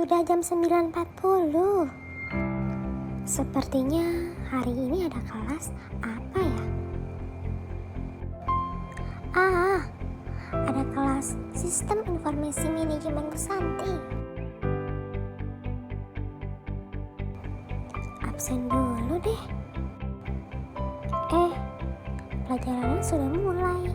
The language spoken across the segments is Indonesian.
Sudah jam 9.40. Sepertinya hari ini ada kelas apa ya? Ada kelas Sistem Informasi Manajemen Bu Santi. Absen dulu deh. Pelajarannya sudah mulai.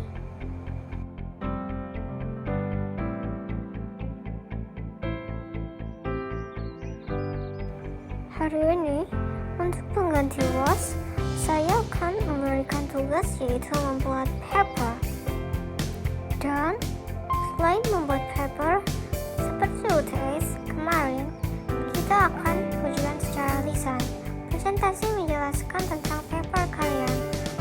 Hari ini, untuk pengganti UAS, saya akan memberikan tugas yaitu membuat paper. Dan selain membuat paper, seperti UTS kemarin, kita akan ujian secara lisan. Presentasi menjelaskan tentang paper kalian,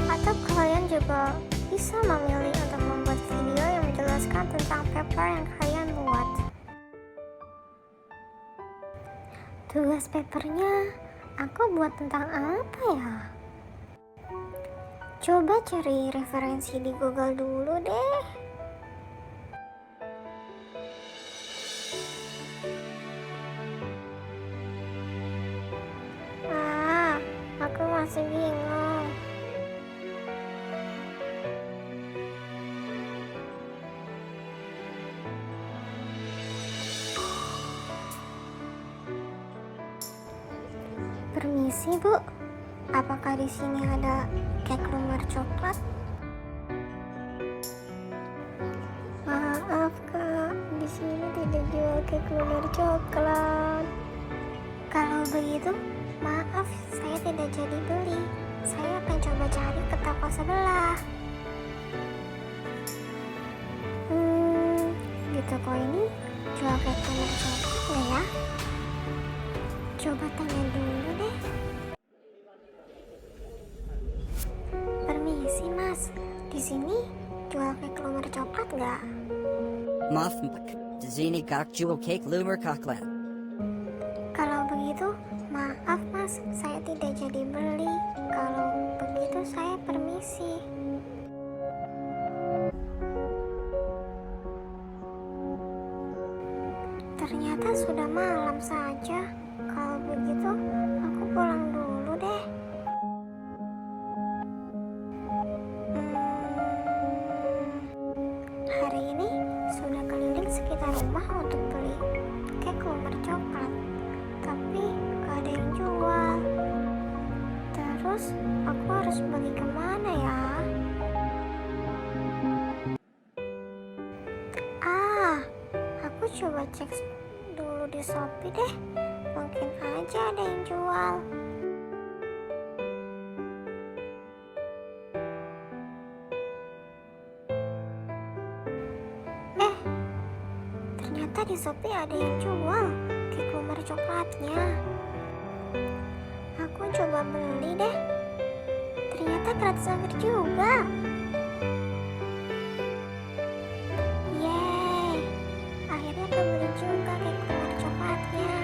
atau kalian juga bisa memilih untuk membuat video yang menjelaskan tentang paper yang kalian buat. Tugas papernya aku buat tentang apa ya? Coba cari referensi di Google dulu deh. Aku masih bingung. Permisi Bu, apakah di sini ada kek lumer coklat? Maaf Kak, di sini tidak jual kek lumer coklat. Kalau begitu, maaf saya tidak jadi beli. Saya akan coba cari ke toko sebelah. Di toko ini jual kek lumer coklat nggak ya? Coba tanya dulu deh. Permisi Mas, di sini jual kek lumer coklat nggak? Maaf, di sini kak jual kek lumer coklat. Kalau begitu, maaf Mas, saya tidak jadi beli. Kalau begitu saya permisi. Ternyata sudah malam saja. Kalau begitu, aku pulang dulu deh. Hari ini sudah keliling sekitar rumah untuk beli kek lumer coklat, tapi gak ada yang jual. Terus aku harus beli kemana ya? Aku coba cek dulu di Shopee deh. Mungkin aja ada yang jual. Ternyata di Shopee ada yang jual kek lumer coklatnya. Aku coba beli deh. Ternyata gratis ongkir juga. Yeay, akhirnya aku beli juga kek lumer coklatnya.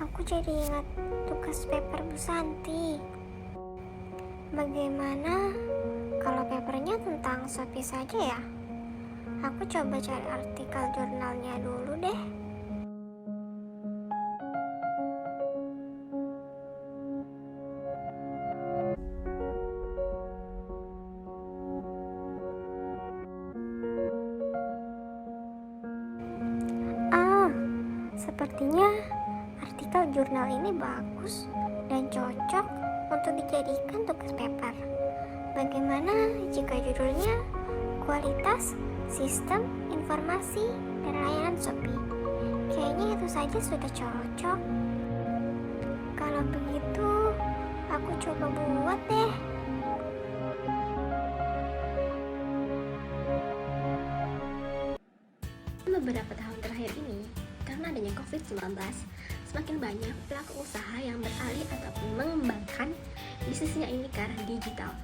Aku jadi ingat tugas paper Bu Santi. Bagaimana kalau papernya tentang Shopee saja ya? Aku coba cari artikel jurnalnya dulu deh. Sepertinya artikel jurnal ini bagus dan cocok untuk dijadikan tugas paper. Bagaimana jika judulnya Kualitas Sistem Informasi dan Layanan Shopee? Kayaknya itu saja sudah cocok. Kalau begitu, aku coba buat deh. Beberapa tahun terakhir ini, karena adanya COVID-19, semakin banyak pelaku usaha yang beralih ataupun mengembangkan bisnisnya ini ke arah digital.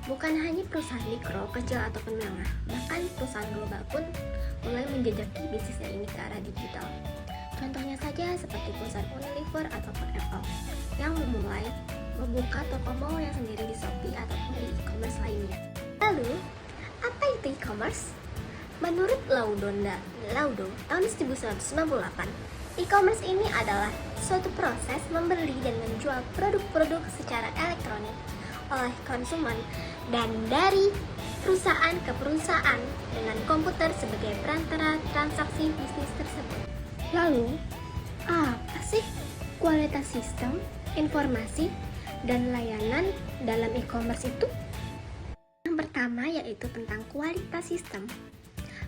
Bukan hanya perusahaan mikro, kecil ataupun menengah, bahkan perusahaan global pun mulai menjejaki bisnisnya ini ke arah digital. Contohnya saja saja seperti perusahaan Unilever ataupun Apple yang memulai membuka toko mall yang sendiri di Shopee ataupun di e-commerce lainnya. Lalu, apa itu e-commerce? Menurut Laudo tahun 1998, e-commerce ini adalah suatu proses membeli dan menjual produk-produk secara elektronik oleh konsumen dan dari perusahaan ke perusahaan dengan komputer sebagai perantara transaksi bisnis tersebut. Lalu, apa sih kualitas sistem, informasi, dan layanan dalam e-commerce itu? Yang pertama yaitu tentang kualitas sistem.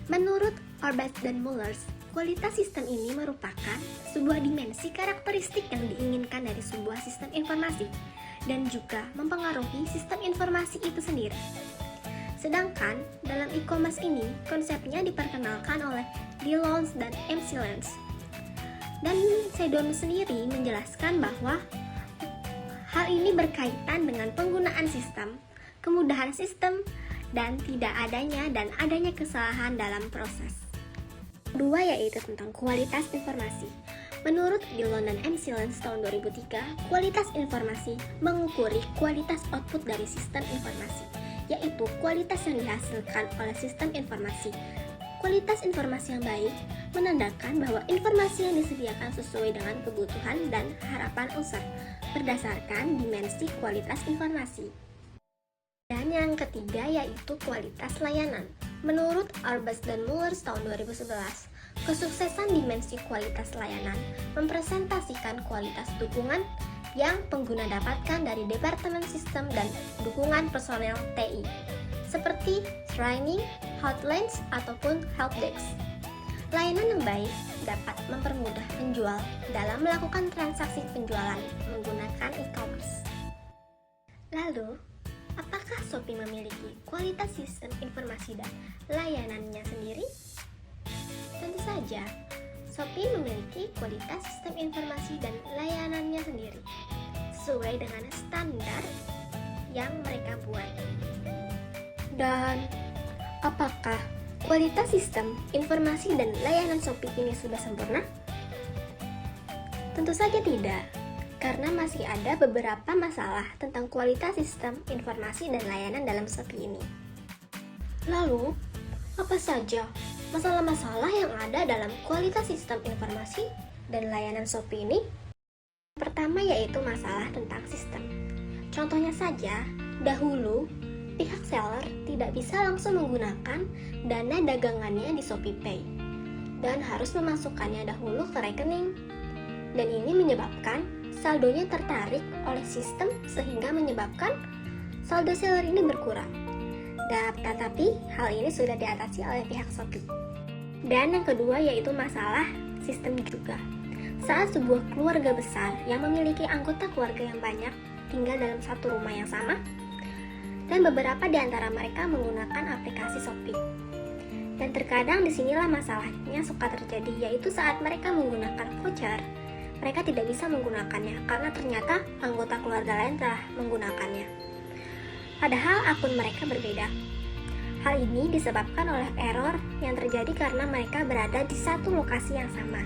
Menurut Orbach dan Mullers, kualitas sistem ini merupakan sebuah dimensi karakteristik yang diinginkan dari sebuah sistem informasi dan juga mempengaruhi sistem informasi itu sendiri. Sedangkan dalam e-commerce ini, konsepnya diperkenalkan oleh DeLones dan McLaren. Dan Sedon sendiri menjelaskan bahwa hal ini berkaitan dengan penggunaan sistem, kemudahan sistem, dan tidak adanya kesalahan dalam proses. Kedua yaitu tentang kualitas informasi. Menurut Dillon dan McLaren tahun 2003, kualitas informasi mengukuri kualitas output dari sistem informasi, yaitu kualitas yang dihasilkan oleh sistem informasi. Kualitas informasi yang baik menandakan bahwa informasi yang disediakan sesuai dengan kebutuhan dan harapan user berdasarkan dimensi kualitas informasi. Dan yang ketiga yaitu kualitas layanan. Menurut Orbach dan Mullers tahun 2011, kesuksesan dimensi kualitas layanan mempresentasikan kualitas dukungan yang pengguna dapatkan dari Departemen Sistem dan dukungan personel TI, seperti training, hotlines, ataupun helpdesk. Layanan yang baik dapat mempermudah penjual dalam melakukan transaksi penjualan menggunakan e-commerce. Lalu, apakah Shopee memiliki kualitas sistem informasi dan layanannya sendiri? Tentu saja, Shopee memiliki kualitas sistem informasi dan layanannya sendiri, sesuai dengan standar yang mereka buat. Dan apakah kualitas sistem informasi dan layanan Shopee ini sudah sempurna? Tentu saja tidak, karena masih ada beberapa masalah tentang kualitas sistem informasi dan layanan dalam Shopee ini. Lalu, apa saja masalah-masalah yang ada dalam kualitas sistem informasi dan layanan Shopee ini? Pertama yaitu masalah tentang sistem. Contohnya saja, dahulu pihak seller tidak bisa langsung menggunakan dana dagangannya di ShopeePay dan harus memasukkannya dahulu ke rekening. Dan ini menyebabkan saldonya tertarik oleh sistem sehingga menyebabkan saldo seller ini berkurang. Tetapi hal ini sudah diatasi oleh pihak Shopee. Dan yang kedua yaitu masalah sistem juga. Saat sebuah keluarga besar yang memiliki anggota keluarga yang banyak tinggal dalam satu rumah yang sama, dan beberapa di antara mereka menggunakan aplikasi Shopee. Dan terkadang disinilah masalahnya suka terjadi, yaitu saat mereka menggunakan voucher, mereka tidak bisa menggunakannya karena ternyata anggota keluarga lain telah menggunakannya. Padahal akun mereka berbeda. Hal ini disebabkan oleh error yang terjadi karena mereka berada di satu lokasi yang sama.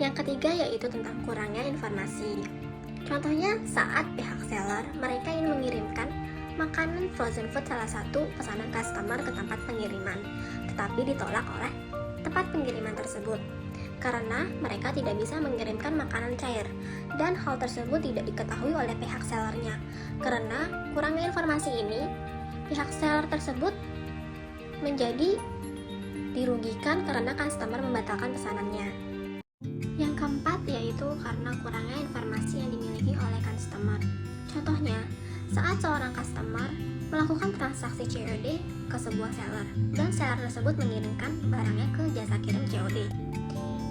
Yang ketiga yaitu tentang kurangnya informasi. Contohnya saat pihak seller mereka ingin mengirimkan makanan frozen food salah satu pesanan customer ke tempat pengiriman, tetapi ditolak oleh tempat pengiriman tersebut karena mereka tidak bisa mengirimkan makanan cair, dan hal tersebut tidak diketahui oleh pihak sellernya. Karena kurangnya informasi ini, pihak seller tersebut menjadi dirugikan karena customer membatalkan pesanannya. Yang keempat yaitu karena kurangnya informasi yang dimiliki oleh customer. Contohnya, saat seorang customer melakukan transaksi COD ke sebuah seller dan seller tersebut mengirimkan barangnya ke jasa kirim COD,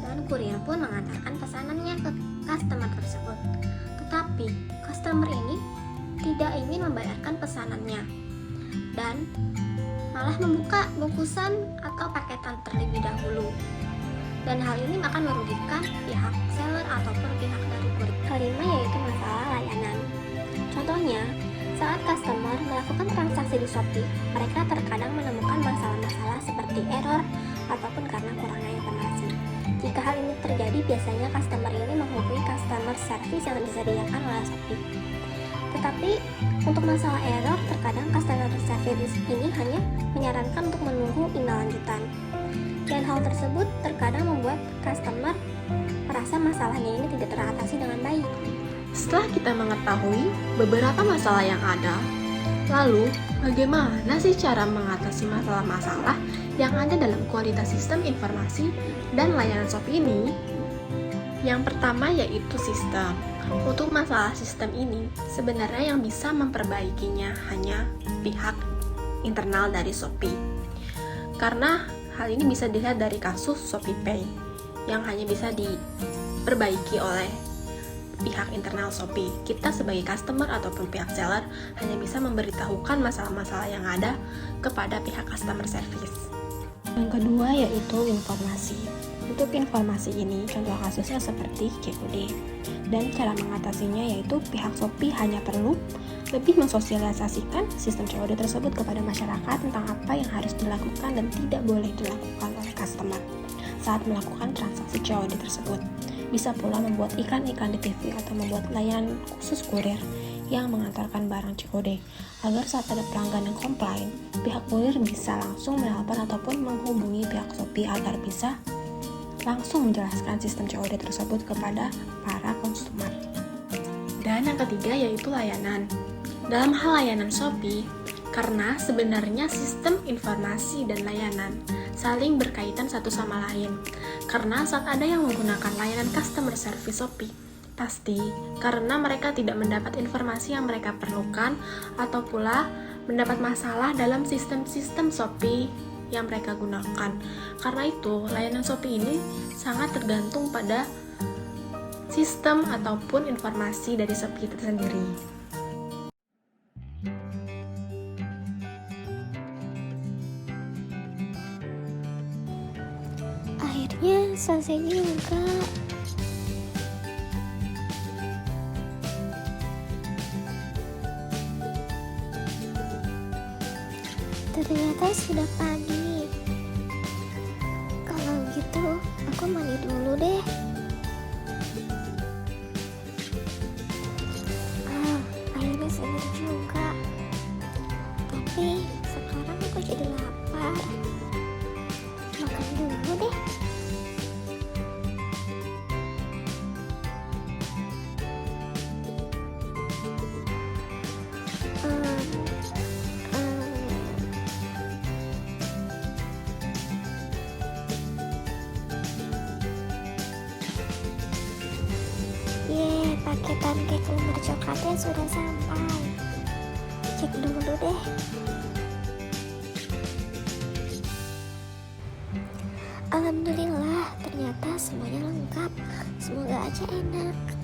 dan kurir pun mengantarkan pesanannya ke customer tersebut. Tetapi customer ini tidak ingin membayarkan pesanannya dan malah membuka bungkusan atau paketan terlebih dahulu, dan hal ini akan merugikan pihak seller ataupun pihak dari kurir. Kelima yaitu masalah layanan. Contohnya, saat customer melakukan transaksi di Shopee, mereka terkadang menemukan masalah-masalah seperti error ataupun karena kurangnya informasi. Jika Jika hal ini terjadi, biasanya customer ini menghubungi customer service yang disediakan oleh Shopee. Tetapi untuk masalah error, terkadang customer service ini hanya menyarankan untuk menunggu email lanjutan. Dan hal tersebut terkadang membuat customer merasa masalahnya ini tidak teratasi dengan baik. Setelah kita mengetahui beberapa masalah yang ada, lalu bagaimana sih cara mengatasi masalah-masalah yang ada dalam kualitas sistem informasi dan layanan Shopee ini? Yang pertama yaitu sistem. Untuk masalah sistem ini, sebenarnya yang bisa memperbaikinya hanya pihak internal dari Shopee. Karena hal ini bisa dilihat dari kasus ShopeePay yang hanya bisa diperbaiki oleh pihak internal Shopee. Kita sebagai customer ataupun pihak seller hanya bisa memberitahukan masalah-masalah yang ada kepada pihak customer service. Yang kedua yaitu informasi. Untuk informasi ini, contoh kasusnya seperti COD. Dan cara mengatasinya yaitu pihak Shopee hanya perlu lebih mensosialisasikan sistem COD tersebut kepada masyarakat tentang apa yang harus dilakukan dan tidak boleh dilakukan oleh customer saat melakukan transaksi COD tersebut. Bisa pula membuat iklan-iklan di TV atau membuat layanan khusus kurir yang mengantarkan barang COD agar saat ada pelanggan yang komplain, pihak kurir bisa langsung menelpon ataupun menghubungi pihak Shopee agar bisa langsung menjelaskan sistem COD tersebut kepada para konsumer. Dan yang ketiga yaitu layanan. Dalam hal layanan Shopee, karena sebenarnya sistem informasi dan layanan saling berkaitan satu sama lain. Karena saat ada yang menggunakan layanan customer service Shopee, pasti karena mereka tidak mendapat informasi yang mereka perlukan atau pula mendapat masalah dalam sistem-sistem Shopee yang mereka gunakan. Karena itu, layanan Shopee ini sangat tergantung pada sistem ataupun informasi dari Shopee itu sendiri. Akhirnya selesai juga. Ternyata sudah pagi. Kalau gitu, aku mandi dulu deh. Akhirnya seger juga. Tapi sekarang aku jadi lapar. Makan dulu deh. Paketan cake lumur coklatnya sudah sampai. Cek dulu deh. Alhamdulillah, ternyata semuanya lengkap. Semoga aja enak.